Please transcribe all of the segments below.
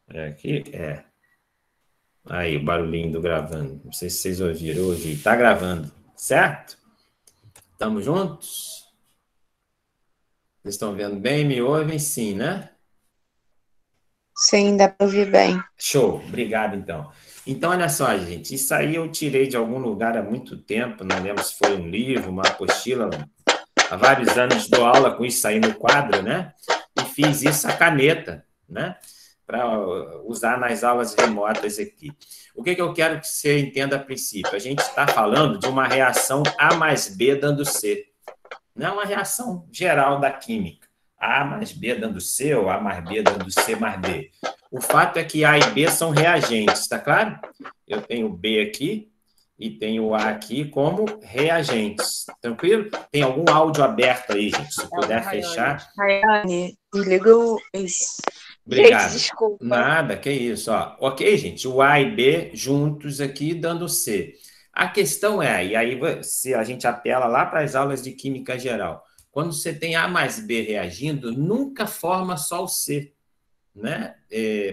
Aqui, Aí, o barulhinho do gravando. Não sei se vocês ouviram. Eu ouvi. Tá gravando, certo? Estamos juntos? Vocês estão vendo bem? Me ouvem? Sim, né? Sim, dá para ouvir bem. Show. Obrigado, então. Então, olha só, gente. Isso aí eu tirei de algum lugar há muito tempo. Não lembro se foi um livro, uma apostila. Há vários anos dou aula com isso aí no quadro, né? E fiz isso a caneta, né? Para usar nas aulas remotas aqui. O que eu quero que você entenda a princípio? A gente está falando de uma reação A mais B dando C. Não é uma reação geral da química. A mais B dando C ou A mais B dando C mais B. O fato é que A e B são reagentes, está claro? Eu tenho B aqui e tenho A aqui como reagentes. Tranquilo? Tem algum áudio aberto aí, gente? Se É o da puder Rayane. fechar. Rayane, desliga o. Isso. Gente, Obrigado. desculpa. Nada, que isso. Ó. Ok, gente, o A e B juntos aqui dando C. A questão é, e aí se a gente apela lá para as aulas de química geral, quando você tem A mais B reagindo, nunca forma só o C, né?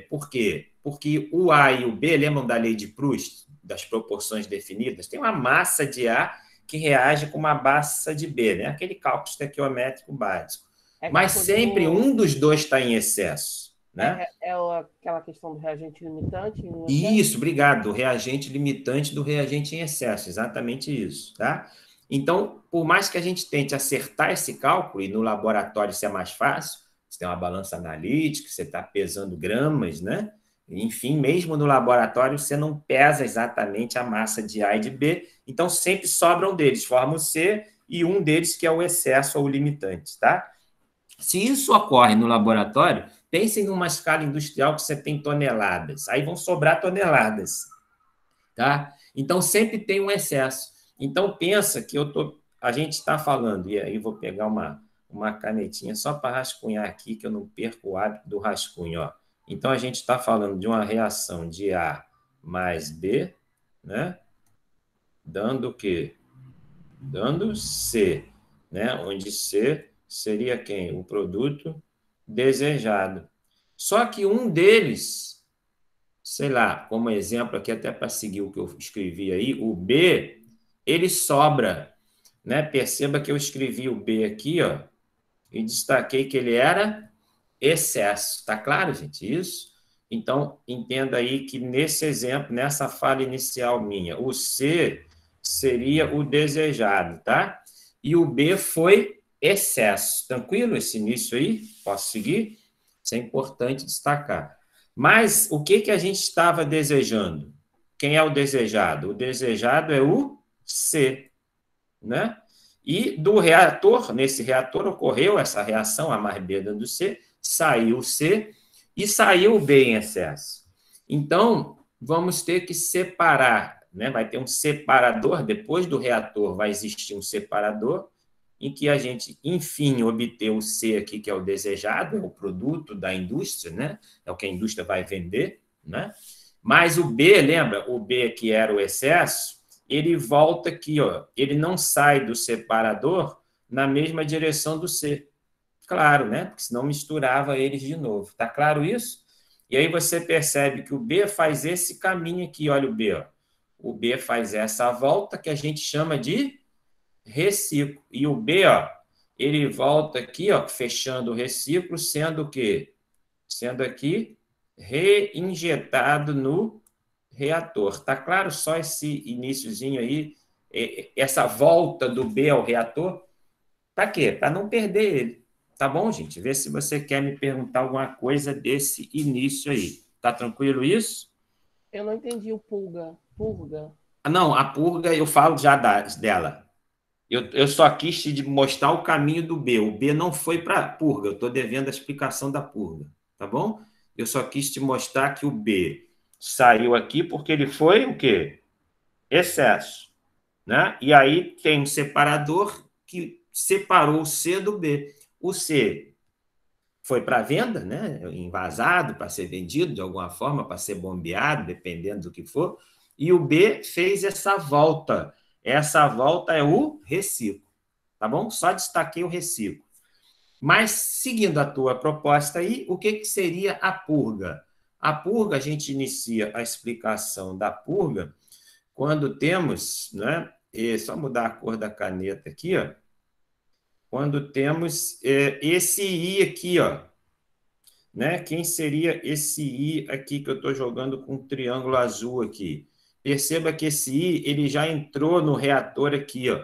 Por quê? Porque o A e o B, lembram da lei de Proust, das proporções definidas? Tem uma massa de A que reage com uma massa de B, né? Aquele cálculo estequiométrico básico. É aquela Mas coisa sempre do. um dos dois está em excesso, né? Aquela questão do reagente limitante no excesso? Isso, obrigado. Do reagente limitante do reagente em excesso, exatamente isso, tá? Então, por mais que a gente tente acertar esse cálculo, e no laboratório isso é mais fácil, você tem uma balança analítica, você está pesando gramas, né? Enfim, mesmo no laboratório, você não pesa exatamente a massa de A e de B, então sempre sobram deles, formam C, e um deles que é o excesso ou o limitante, tá? Se isso ocorre no laboratório, pensem numa escala industrial que você tem toneladas, aí vão sobrar toneladas, tá? Então sempre tem um excesso. Então pensa que a gente está falando, e aí vou pegar uma canetinha só para rascunhar aqui, que eu não perco o hábito do rascunho, ó. Então a gente está falando de uma reação de A mais B, né? Dando o quê? Dando C, né? Onde C seria quem? O produto desejado. Só que um deles, sei lá, como exemplo aqui, até para seguir o que eu escrevi aí, o B, ele sobra, né? Perceba que eu escrevi o B aqui, ó, e destaquei que ele era excesso. Tá claro, gente? Isso? Então, entenda aí que nesse exemplo, nessa fala inicial minha, o C seria o desejado, tá? E o B foi excesso. Tranquilo esse início aí? Posso seguir? Isso é importante destacar. Mas o que a gente estava desejando? Quem é o desejado? O desejado é o C, né? E do reator, nesse reator ocorreu essa reação, A mais B dando C, saiu o C e saiu o B em excesso. Então, vamos ter que separar, né? Vai ter um separador, depois do reator vai existir um separador, em que a gente, enfim, obter o C aqui, que é o desejado, é o produto da indústria, né? É o que a indústria vai vender, né? Mas o B, lembra? O B que era o excesso, ele volta aqui, ó, ele não sai do separador na mesma direção do C. Claro, né? Porque senão misturava eles de novo. Tá claro isso? E aí você percebe que o B faz esse caminho aqui, olha o B, ó. O B faz essa volta que a gente chama de reciclo. E o B, ó, ele volta aqui, ó, fechando o reciclo, sendo o quê? Sendo aqui reinjetado no reator. Tá claro só esse iniciozinho aí, essa volta do B ao reator? Para quê? Para não perder ele. Tá bom, gente? Vê se você quer me perguntar alguma coisa desse início aí. Tá tranquilo isso? Eu não entendi o purga. Purga. Não, a purga eu falo já dela. Eu só quis te mostrar o caminho do B. O B não foi para a purga, eu estou devendo a explicação da purga, tá bom? Eu só quis te mostrar que o B saiu aqui porque ele foi o quê? Excesso, né? E aí tem um separador que separou o C do B. O C foi para venda, né? Envasado para ser vendido de alguma forma, para ser bombeado, dependendo do que for. E o B fez essa volta. Essa volta é o reciclo, tá bom? Só destaquei o reciclo. Mas, seguindo a tua proposta aí, o que seria a purga? A purga, a gente inicia a explicação da purga quando temos, né? Só mudar a cor da caneta aqui, ó. Quando temos esse I aqui, ó, né? Quem seria esse I aqui que eu estou jogando com um triângulo azul aqui? Perceba que esse I ele já entrou no reator aqui, ó,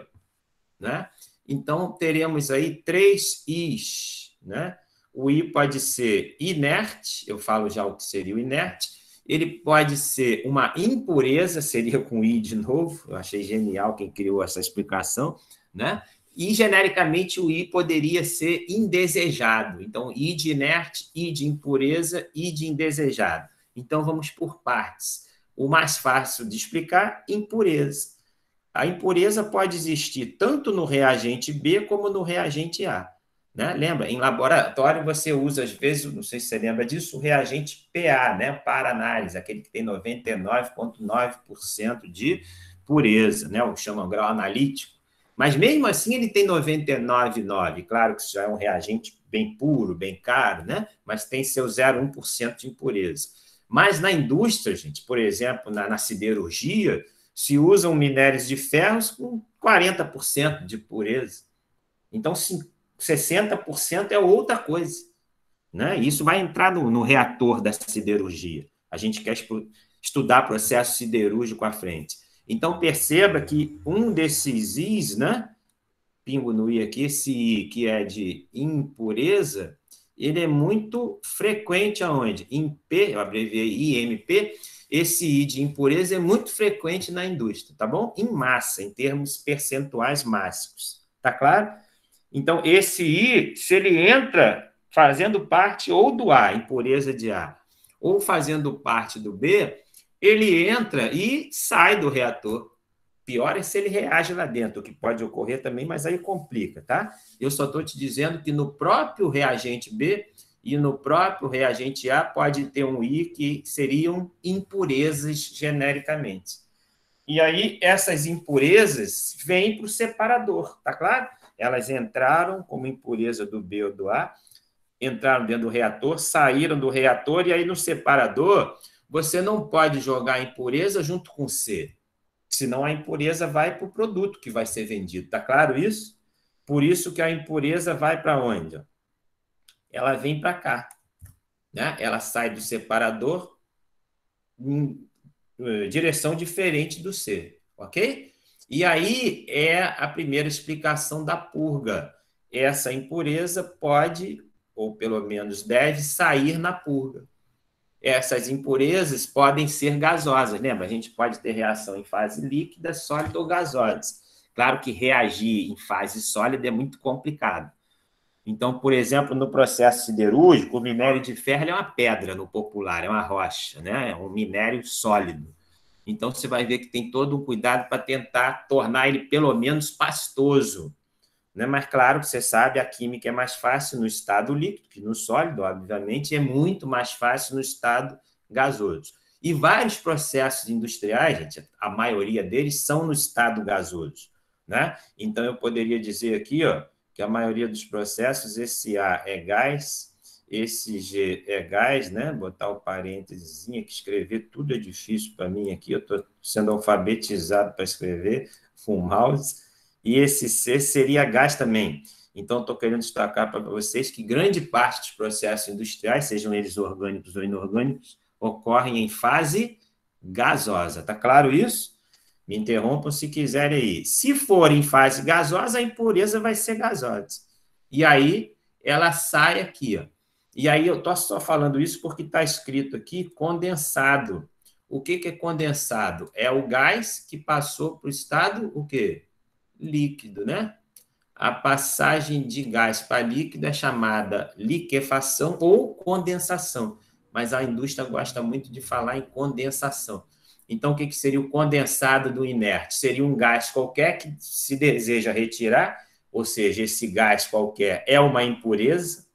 né? Então, teremos aí 3 Is, né? O I pode ser inerte, eu falo já o que seria o inerte, ele pode ser uma impureza, seria com I de novo, eu achei genial quem criou essa explicação, né? E, genericamente, o I poderia ser indesejado. Então, I de inerte, I de impureza, I de indesejado. Então, vamos por partes. O mais fácil de explicar, impureza. A impureza pode existir tanto no reagente B como no reagente A. Né? Lembra, em laboratório você usa, às vezes, não sei se você lembra disso, o reagente PA, né? Para análise, aquele que tem 99,9% de pureza, né? O chamam grau analítico. Mas, mesmo assim, ele tem 99,9%. Claro que isso já é um reagente bem puro, bem caro, né? Mas tem seu 0,1% de impureza. Mas na indústria, gente, por exemplo, na siderurgia, se usam minérios de ferros com 40% de pureza. Então, 60% é outra coisa. Né? Isso vai entrar no reator da siderurgia. A gente quer estudar processo siderúrgico à frente. Então, perceba que um desses Is, né? Pingo no I aqui, esse I que é de impureza, ele é muito frequente aonde? Em P, eu abreviei IMP, esse I de impureza é muito frequente na indústria, tá bom? Em massa, em termos percentuais máximos. Tá claro? Então, esse I, se ele entra fazendo parte ou do A, impureza de A, ou fazendo parte do B, ele entra e sai do reator. Pior é se ele reage lá dentro, o que pode ocorrer também, mas aí complica, tá? Eu só estou te dizendo que no próprio reagente B e no próprio reagente A pode ter um I que seriam impurezas genericamente. E aí, essas impurezas vêm para o separador, tá claro? Elas entraram como impureza do B ou do A, entraram dentro do reator, saíram do reator, e aí no separador você não pode jogar a impureza junto com C, senão a impureza vai para o produto que vai ser vendido. Está claro isso? Por isso que a impureza vai para onde? Ela vem para cá. Né? Ela sai do separador em direção diferente do C, ok? E aí é a primeira explicação da purga. Essa impureza pode, ou pelo menos deve, sair na purga. Essas impurezas podem ser gasosas, lembra? A gente pode ter reação em fase líquida, sólida ou gasosa. Claro que reagir em fase sólida é muito complicado. Então, por exemplo, no processo siderúrgico, o minério de ferro é uma pedra no popular, é uma rocha, né? É um minério sólido. Então, você vai ver que tem todo um cuidado para tentar tornar ele, pelo menos, pastoso. Né? Mas, claro, você sabe, a química é mais fácil no estado líquido que no sólido, obviamente, e é muito mais fácil no estado gasoso. E vários processos industriais, gente, a maioria deles são no estado gasoso. Né? Então, eu poderia dizer aqui, ó, que a maioria dos processos, esse A é gás, esse G é gás, né? Botar o parênteses aqui, escrever tudo é difícil para mim aqui, eu estou sendo alfabetizado para escrever, full mouse, e esse C seria gás também. Então, estou querendo destacar para vocês que grande parte dos processos industriais, sejam eles orgânicos ou inorgânicos, ocorrem em fase gasosa. Está claro isso? Me interrompam se quiserem aí. Se for em fase gasosa, a impureza vai ser gasosa. E aí, ela sai aqui, ó. E aí, eu estou só falando isso porque está escrito aqui condensado. O que é condensado? É o gás que passou para o estado, o quê? Líquido, né? A passagem de gás para líquido é chamada liquefação ou condensação. Mas a indústria gosta muito de falar em condensação. Então, o que seria o condensado do inerte? Seria um gás qualquer que se deseja retirar, ou seja, esse gás qualquer é uma impureza,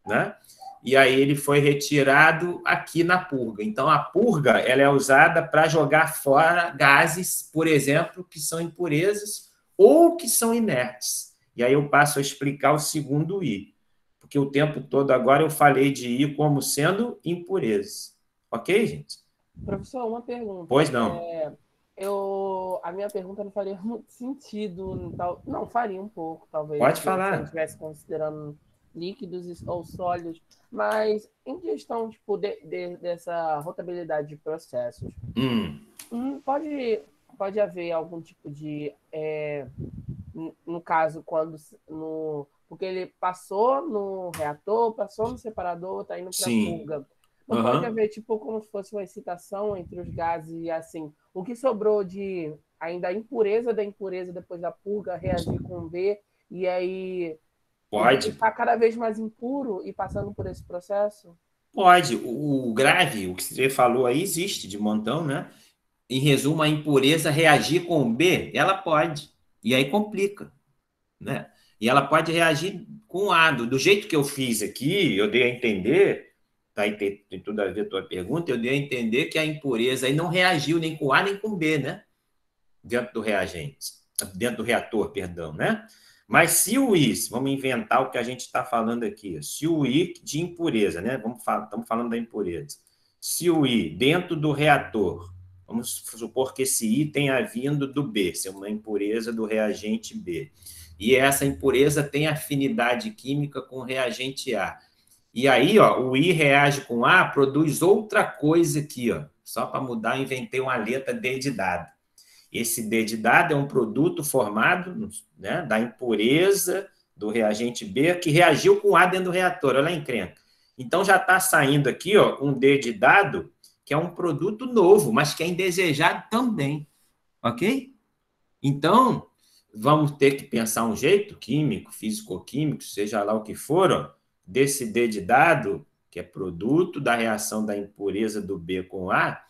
né? E aí ele foi retirado aqui na purga. Então, a purga ela é usada para jogar fora gases, por exemplo, que são impurezas ou que são inertes. E aí eu passo a explicar o segundo I, porque o tempo todo agora eu falei de I como sendo impureza. Ok, gente? Professor, uma pergunta. Pois não. A minha pergunta não faria muito sentido, não, faria um pouco, talvez, Pode se a gente falar. estivesse considerando líquidos ou sólidos, mas em questão tipo, dessa rotabilidade de processos, pode haver algum tipo de, no caso, porque ele passou no reator, passou no separador, está indo para a Sim. purga. Não pode haver, tipo, como se fosse uma excitação entre os gases e, assim, o que sobrou de ainda a impureza da impureza depois da purga reagir com o B e aí Pode. ficar cada vez mais impuro e passando por esse processo? Pode. O grave, o que você falou aí, existe de montão, né? Em resumo, a impureza reagir com o B, ela pode. E aí complica, né? E ela pode reagir com o A. Do jeito que eu fiz aqui, eu dei a entender, tá? Tem tudo a ver com a tua pergunta, eu dei a entender que a impureza aí não reagiu nem com A nem com B, né? Dentro do reagente, dentro do reator, perdão, né? Mas se o I, vamos inventar o que a gente está falando aqui, se o I de impureza, né? Estamos falando da impureza. Se o I dentro do reator, vamos supor que esse I tenha vindo do B, ser uma impureza do reagente B. E essa impureza tem afinidade química com o reagente A. E aí, ó, o I reage com A, produz outra coisa aqui, ó. Só para mudar, inventei uma letra D de dado. Esse D de dado é um produto formado, né, da impureza do reagente B que reagiu com A dentro do reator. Olha a encrenca. Então, já está saindo aqui ó, um D de dado que é um produto novo, mas que é indesejado também. Ok? Então, vamos ter que pensar um jeito químico, físico-químico, seja lá o que for, ó, desse D de dado, que é produto da reação da impureza do B com A,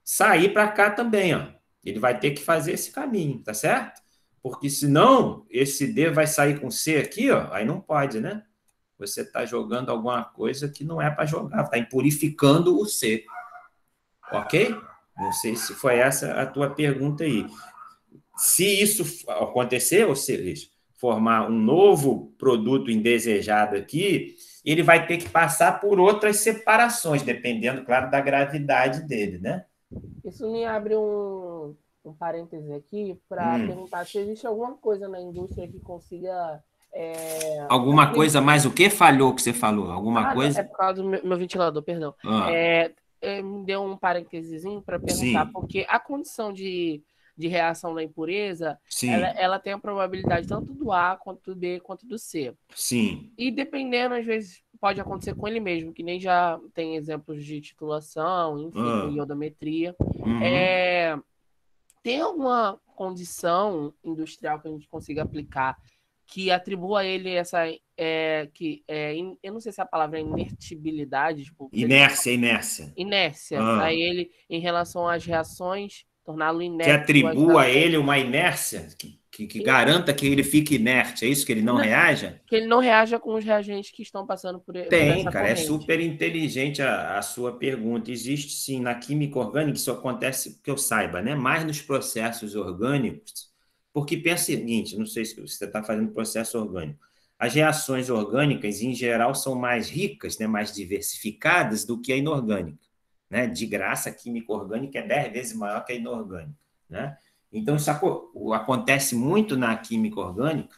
sair para cá também, ó. Ele vai ter que fazer esse caminho, tá certo? Porque senão esse D vai sair com C aqui, ó, aí não pode, né? Você está jogando alguma coisa que não é para jogar, está impurificando o C. Ok? Não sei se foi essa a tua pergunta aí. Se isso acontecer, ou seja, formar um novo produto indesejado aqui, ele vai ter que passar por outras separações, dependendo, claro, da gravidade dele, né? Isso me abre um parêntese aqui para perguntar se existe alguma coisa na indústria que consiga. Alguma coisa mais o que falhou que você falou? Alguma Não, é coisa? por causa do meu ventilador, perdão. Me deu um parênteses para perguntar, Sim. porque a condição de reação da impureza, Sim. ela tem a probabilidade tanto do A, quanto do B, quanto do C. Sim. E dependendo, às vezes, pode acontecer com ele mesmo, que nem já tem exemplos de titulação, enfim, iodometria. Tem alguma condição industrial que a gente consiga aplicar que atribua a ele essa. Eu não sei se a palavra é inertibilidade. Tipo, inércia para ele em relação às reações, torná-lo inerte. Que atribua a ele uma inércia que garanta que ele fique inerte, é isso? Que ele não reaja? Que ele não reaja com os reagentes que estão passando por essa cara, corrente. é super inteligente a sua pergunta. Existe sim, na química orgânica, isso acontece que eu saiba, né? Mais nos processos orgânicos, porque pensa o seguinte, não sei se você está fazendo processo orgânico, as reações orgânicas, em geral, são mais ricas, né? Mais diversificadas do que a inorgânica. Né? De graça, a química orgânica é 10 vezes maior que a inorgânica. Né? Então, isso acontece muito na química orgânica.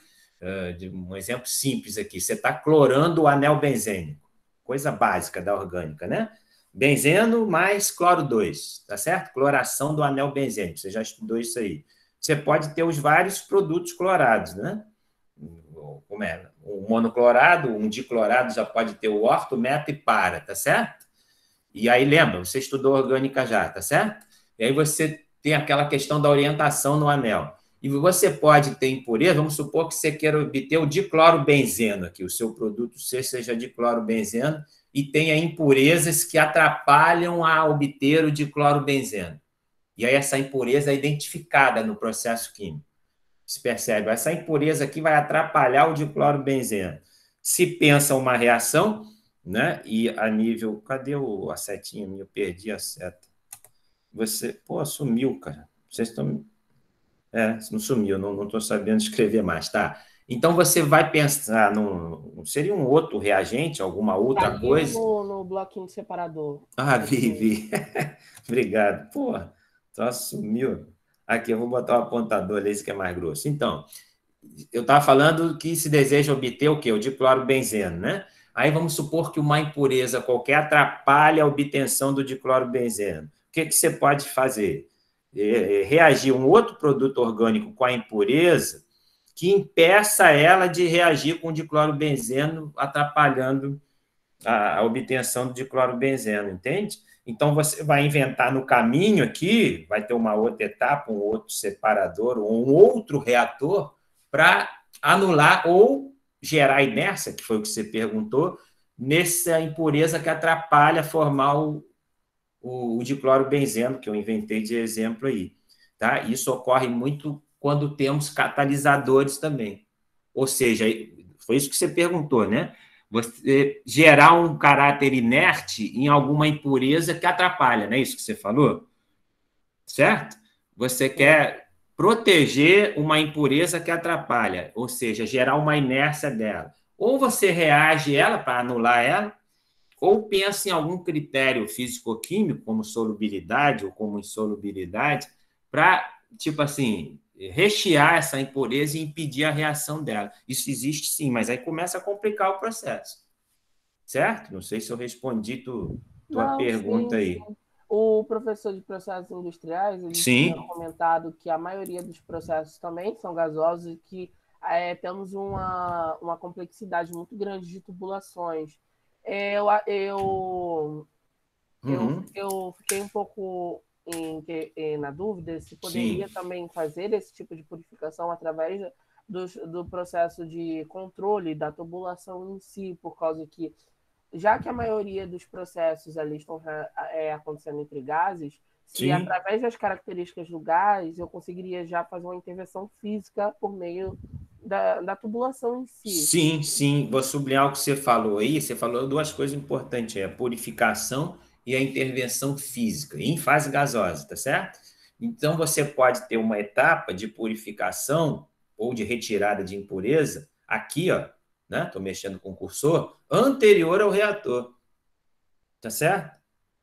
Um exemplo simples aqui, você está clorando o anel benzênico, coisa básica da orgânica, né? Benzeno mais cloro 2, tá certo? Cloração do anel benzênico, você já estudou isso aí. Você pode ter os vários produtos clorados, né? Como é? Um monoclorado, um diclorado já pode ter o orto, meta e para, tá certo? E aí, lembra, você estudou orgânica já, tá certo? E aí você tem aquela questão da orientação no anel. E você pode ter impureza, vamos supor que você queira obter o diclorobenzeno, que o seu produto C seja diclorobenzeno, e tenha impurezas que atrapalham a obter o diclorobenzeno. E aí essa impureza é identificada no processo químico. Se percebe? Essa impureza aqui vai atrapalhar o diclorobenzeno. Se pensa uma reação, né? E a nível... Cadê a setinha minha? Eu perdi a seta. Você... Pô, sumiu, cara. Vocês estão... não sumiu, não estou sabendo escrever mais, tá? Então, você vai pensar seria um outro reagente, alguma outra coisa? No bloquinho separador. Vi. Obrigado. Porra, só sumiu. Aqui, eu vou botar o apontador ali, esse que é mais grosso. Então, eu estava falando que se deseja obter o quê? O diclorobenzeno, né? Aí vamos supor que uma impureza qualquer atrapalhe a obtenção do diclorobenzeno. O que você pode fazer? Reagir um outro produto orgânico com a impureza que impeça ela de reagir com o diclorobenzeno, atrapalhando a obtenção do diclorobenzeno, entende? Então, você vai inventar no caminho aqui, vai ter uma outra etapa, um outro separador, ou um outro reator, para anular ou gerar inércia, que foi o que você perguntou, nessa impureza que atrapalha formar o diclorobenzeno, que eu inventei de exemplo aí. Tá? Isso ocorre muito quando temos catalisadores também. Ou seja, foi isso que você perguntou, né? Você gerar um caráter inerte em alguma impureza que atrapalha, não é isso que você falou? Certo? Você quer proteger uma impureza que atrapalha, ou seja, gerar uma inércia dela. Ou você reage ela para anular ela, ou pensa em algum critério físico-químico, como solubilidade ou como insolubilidade, para, tipo assim, rechear essa impureza e impedir a reação dela. Isso existe sim, mas aí começa a complicar o processo. Certo? Não sei se eu respondi tua pergunta aí. Sim. O professor de processos industriais, ele tinha comentado que a maioria dos processos também são gasosos e que temos uma complexidade muito grande de tubulações. Eu fiquei um pouco na dúvida se poderia também fazer esse tipo de purificação através do processo de controle da tubulação em si, por causa que, já que a maioria dos processos ali estão acontecendo entre gases, se através das características do gás eu conseguiria já fazer uma intervenção física por meio da tubulação em si. Sim. Vou sublinhar o que você falou aí. Você falou duas coisas importantes, a purificação e a intervenção física, em fase gasosa, tá certo? Então, você pode ter uma etapa de purificação ou de retirada de impureza, aqui, ó, né? Estou mexendo com o cursor, anterior ao reator, tá certo?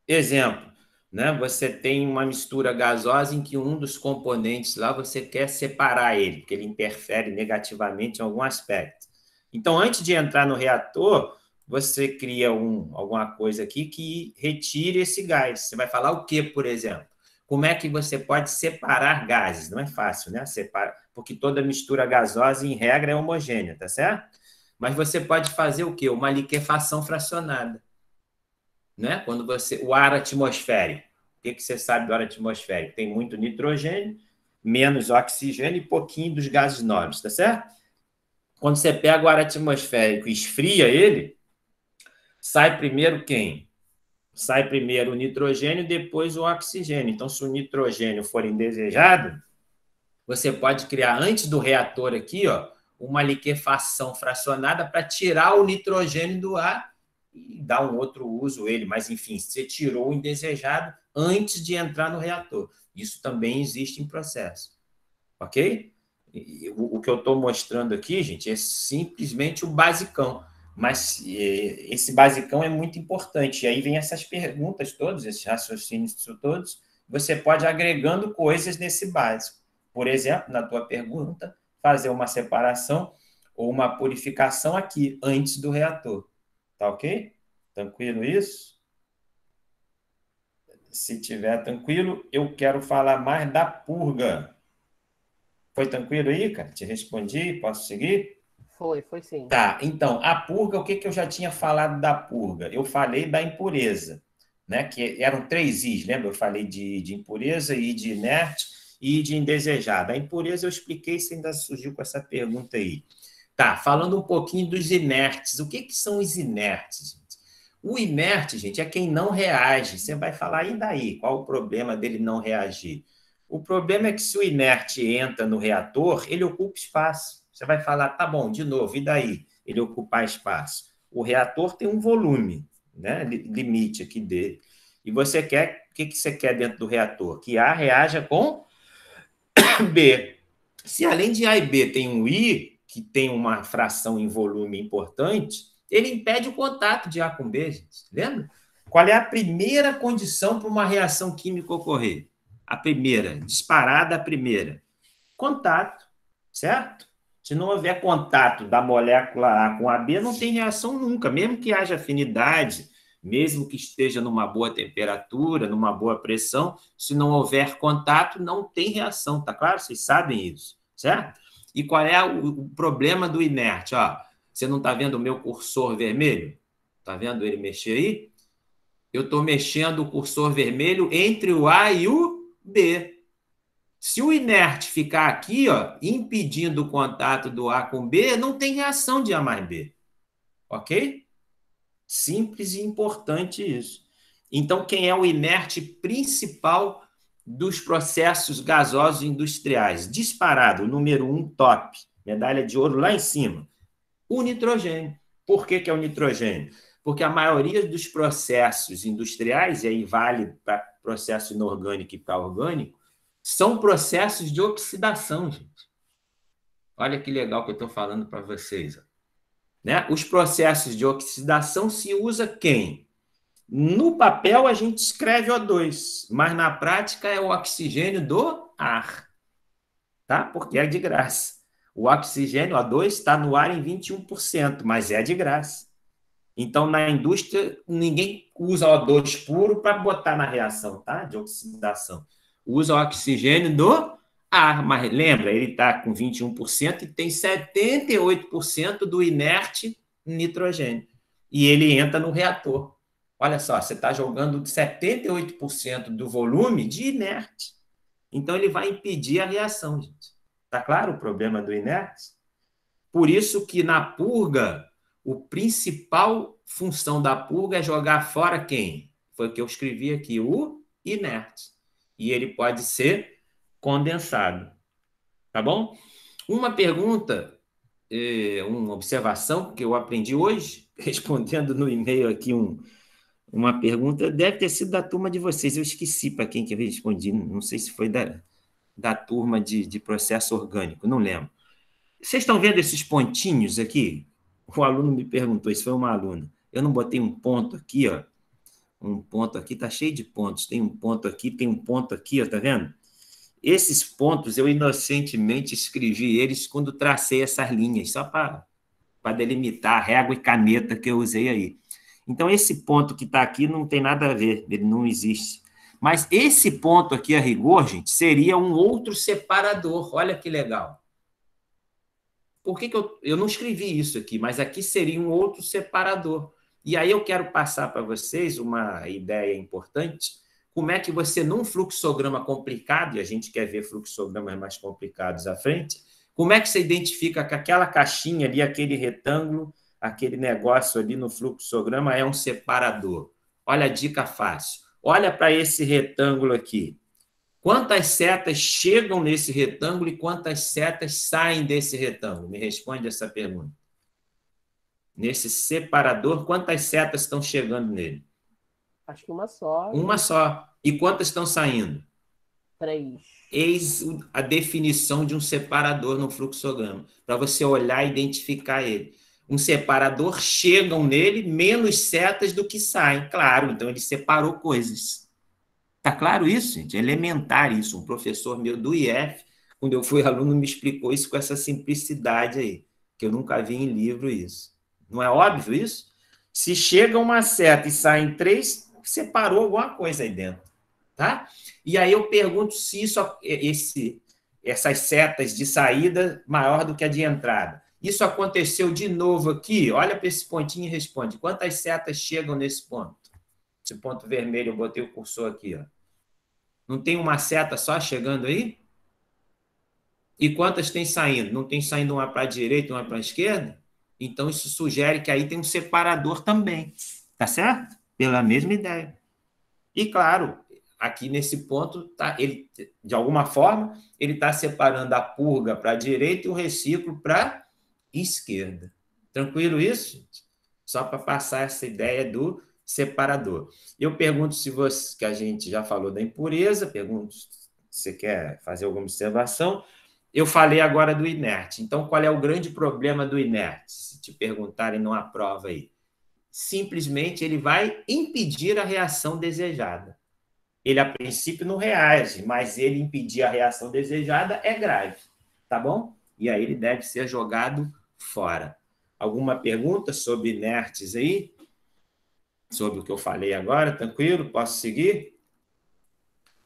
Exemplo, né? Você tem uma mistura gasosa em que um dos componentes lá você quer separar ele, porque ele interfere negativamente em algum aspecto. Então, antes de entrar no reator, você cria alguma coisa aqui que retire esse gás. Você vai falar o quê, por exemplo? Como é que você pode separar gases? Não é fácil, né? Porque toda mistura gasosa, em regra, é homogênea, tá certo? Mas você pode fazer o quê? Uma liquefação fracionada. Né? Quando o ar atmosférico, o que você sabe do ar atmosférico? Tem muito nitrogênio, menos oxigênio e pouquinho dos gases nobres, tá certo? Quando você pega o ar atmosférico e esfria ele, sai primeiro quem? Sai primeiro o nitrogênio, depois o oxigênio. Então, se o nitrogênio for indesejado, você pode criar, antes do reator aqui, ó, uma liquefação fracionada para tirar o nitrogênio do ar e dar um outro uso ele, mas enfim, você tirou o indesejado antes de entrar no reator. Isso também existe em processo, ok? O que eu estou mostrando aqui, gente, é simplesmente o basicão, mas esse basicão é muito importante, e aí vem essas perguntas todas, esses raciocínios todos, você pode agregando coisas nesse básico. Por exemplo, na tua pergunta, fazer uma separação ou uma purificação aqui, antes do reator. Tá ok? Tranquilo isso? Se tiver tranquilo, eu quero falar mais da purga. Foi tranquilo aí, cara? Te respondi? Posso seguir? Foi sim. Tá, então, a purga, o que eu já tinha falado da purga? Eu falei da impureza, né? Que eram 3 Is, lembra? Eu falei de impureza, I de inerte e de indesejada. A impureza eu expliquei, você ainda surgiu com essa pergunta aí. Tá, falando um pouquinho dos inertes. O que são os inertes, gente? O inerte, gente, é quem não reage. Você vai falar, e daí? Qual o problema dele não reagir? O problema é que se o inerte entra no reator, ele ocupa espaço. Você vai falar, tá bom, de novo, e daí? Ele ocupar espaço. O reator tem um volume, né? Limite aqui dele. E você quer, o que você quer dentro do reator? Que A reaja com B. Se além de A e B tem um I, que tem uma fração em volume importante, ele impede o contato de A com B, gente. Lembra? Qual é a primeira condição para uma reação química ocorrer? A primeira, disparada a primeira. Contato, certo? Se não houver contato da molécula A com a B, não tem reação nunca, mesmo que haja afinidade, mesmo que esteja numa boa temperatura, numa boa pressão, se não houver contato, não tem reação, tá claro? Vocês sabem isso, certo? E qual é o problema do inerte? Ó, você não está vendo o meu cursor vermelho? Está vendo ele mexer aí? Eu estou mexendo o cursor vermelho entre o A e o B. Se o inerte ficar aqui, ó, impedindo o contato do A com B, não tem reação de A mais B. Ok? Simples e importante isso. Então, quem é o inerte principal dos processos gasosos industriais? Disparado, número 1, top. Medalha de ouro lá em cima. O nitrogênio. Por que é o nitrogênio? Porque a maioria dos processos industriais, e aí vale para processo inorgânico e para orgânico, são processos de oxidação, gente. Olha que legal que eu estou falando para vocês. Né? Os processos de oxidação se usa quem? No papel a gente escreve O2, mas na prática é o oxigênio do ar. Tá? Porque é de graça. O oxigênio O2 está no ar em 21%, mas é de graça. Então, na indústria, ninguém usa O2 puro para botar na reação, tá? De oxidação. Usa o oxigênio do ar, mas lembra, ele está com 21% e tem 78% do inerte nitrogênio. E ele entra no reator. Olha só, você está jogando 78% do volume de inerte. Então, ele vai impedir a reação, gente. Está claro o problema do inerte? Por isso que na purga, a principal função da purga é jogar fora quem? Foi o que eu escrevi aqui, o inerte. E ele pode ser condensado. Tá bom? Uma pergunta, uma observação que eu aprendi hoje, respondendo no e-mail aqui uma pergunta, deve ter sido da turma de vocês, eu esqueci para quem que eu respondi, não sei se foi da turma de processo orgânico, não lembro. Vocês estão vendo esses pontinhos aqui? O aluno me perguntou, isso foi uma aluna. Eu não botei um ponto aqui, ó. Um ponto aqui, está cheio de pontos. Tem um ponto aqui, tem um ponto aqui, ó, tá vendo? Esses pontos, eu inocentemente escrevi eles quando tracei essas linhas, só para delimitar a régua e caneta que eu usei aí. Então, esse ponto que está aqui não tem nada a ver, ele não existe. Mas esse ponto aqui, a rigor, gente, seria um outro separador. Olha que legal. Por que eu não escrevi isso aqui? Mas aqui seria um outro separador. E aí eu quero passar para vocês uma ideia importante. Como é que você, num fluxograma complicado, e a gente quer ver fluxogramas mais complicados à frente, como é que você identifica que aquela caixinha ali, aquele retângulo, aquele negócio ali no fluxograma é um separador? Olha a dica fácil. Olha para esse retângulo aqui. Quantas setas chegam nesse retângulo e quantas setas saem desse retângulo? Me responde essa pergunta. Nesse separador, quantas setas estão chegando nele? Acho que uma só. Uma só. E quantas estão saindo? 3. Eis a definição de um separador no fluxograma, para você olhar e identificar ele. Um separador, chegam nele menos setas do que saem. Claro, então ele separou coisas. Está claro isso, gente? É elementar isso. Um professor meu do IF, quando eu fui aluno, me explicou isso com essa simplicidade aí, que eu nunca vi em livro isso. Não é óbvio isso? Se chega uma seta e saem 3, separou alguma coisa aí dentro. Tá? E aí eu pergunto se essas setas de saída maior do que a de entrada. Isso aconteceu de novo aqui? Olha para esse pontinho e responde. Quantas setas chegam nesse ponto? Esse ponto vermelho, eu botei o cursor aqui. Ó. Não tem uma seta só chegando aí? E quantas tem saindo? Não tem saindo uma para a direita e uma para a esquerda? Então, isso sugere que aí tem um separador também. Tá certo? Pela mesma ideia. E, claro, aqui nesse ponto, ele, de alguma forma, ele está separando a purga para a direita e o reciclo para a esquerda. Tranquilo isso, gente? Só para passar essa ideia do separador. Eu pergunto se você, que a gente já falou da impureza, pergunto se você quer fazer alguma observação. eu falei agora do inerte. Então, qual é o grande problema do inerte? Se te perguntarem numa prova aí. Simplesmente ele vai impedir a reação desejada. Ele, a princípio, não reage, mas ele impedir a reação desejada é grave, tá bom? E aí ele deve ser jogado fora. Alguma pergunta sobre inertes aí? Sobre o que eu falei agora? Tranquilo? Posso seguir?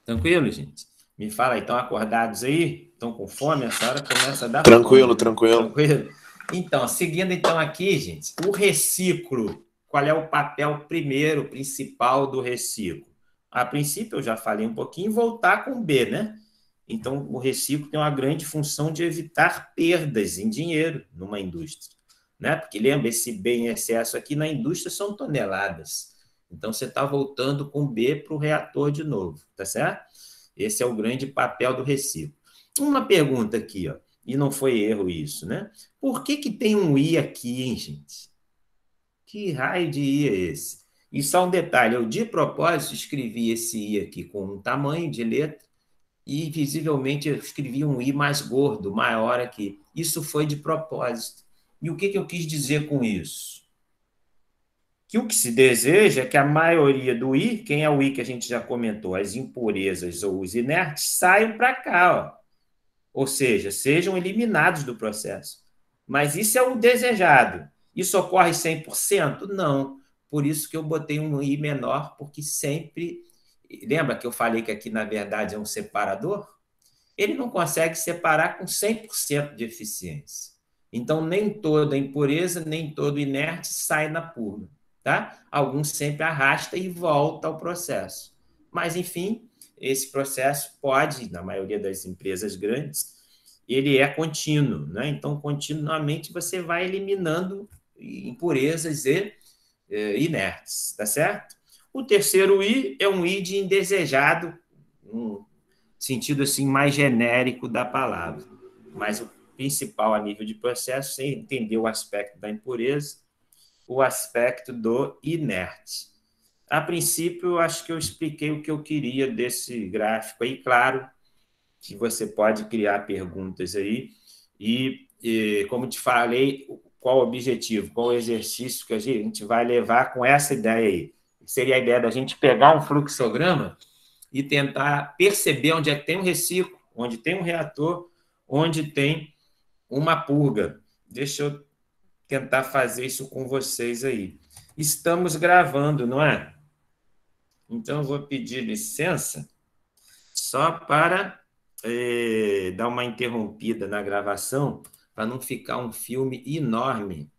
Tranquilo, gente? Me fala aí, estão acordados aí? Estão com fome? Essa hora começa a dar tranquilo, fome. Tranquilo. Então, seguindo então aqui, gente, o reciclo. Qual é o papel primeiro, principal do reciclo? A princípio, eu já falei um pouquinho, voltar com B, né? Então, o reciclo tem uma grande função de evitar perdas em dinheiro numa indústria, né? Porque lembra, esse B em excesso aqui na indústria são toneladas. Então, você está voltando com B para o reator de novo, tá certo? Esse é o grande papel do reciclo. Uma pergunta aqui, ó, e não foi erro isso, né? Por que tem um I aqui, hein, gente? Que raio de I é esse? E só um detalhe, eu de propósito escrevi esse I aqui com um tamanho de letra e visivelmente eu escrevi um I mais gordo, maior aqui. Isso foi de propósito. E o que eu quis dizer com isso? Que o que se deseja é que a maioria do I, quem é o I que a gente já comentou, as impurezas ou os inertes, saiam para cá, ó. Ou seja, sejam eliminados do processo. Mas isso é o desejado. Isso ocorre 100%? Não. Por isso que eu botei um I menor, porque sempre... Lembra que eu falei que aqui, na verdade, é um separador? Ele não consegue separar com 100% de eficiência. Então, nem toda impureza, nem todo inerte sai na purga. Tá? Alguns sempre arrasta e volta ao processo. Mas, enfim, esse processo pode, na maioria das empresas grandes, ele é contínuo, né? Então, continuamente você vai eliminando impurezas e inertes, tá certo? O terceiro I é um I de indesejado, um sentido assim mais genérico da palavra. Mas o principal a nível de processo é entender o aspecto da impureza, o aspecto do inerte. A princípio, eu acho que eu expliquei o que eu queria desse gráfico aí, claro que você pode criar perguntas aí e como te falei, qual o objetivo, qual o exercício que a gente vai levar com essa ideia aí. Seria a ideia da gente pegar um fluxograma e tentar perceber onde é que tem um reciclo, onde tem um reator, onde tem uma purga. Deixa eu tentar fazer isso com vocês aí. Estamos gravando, não é? Então, eu vou pedir licença só para dar uma interrompida na gravação, para não ficar um filme enorme,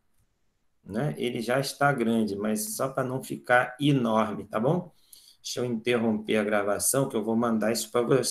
né? Ele já está grande, mas só para não ficar enorme, tá bom? Deixa eu interromper a gravação, que eu vou mandar isso para vocês.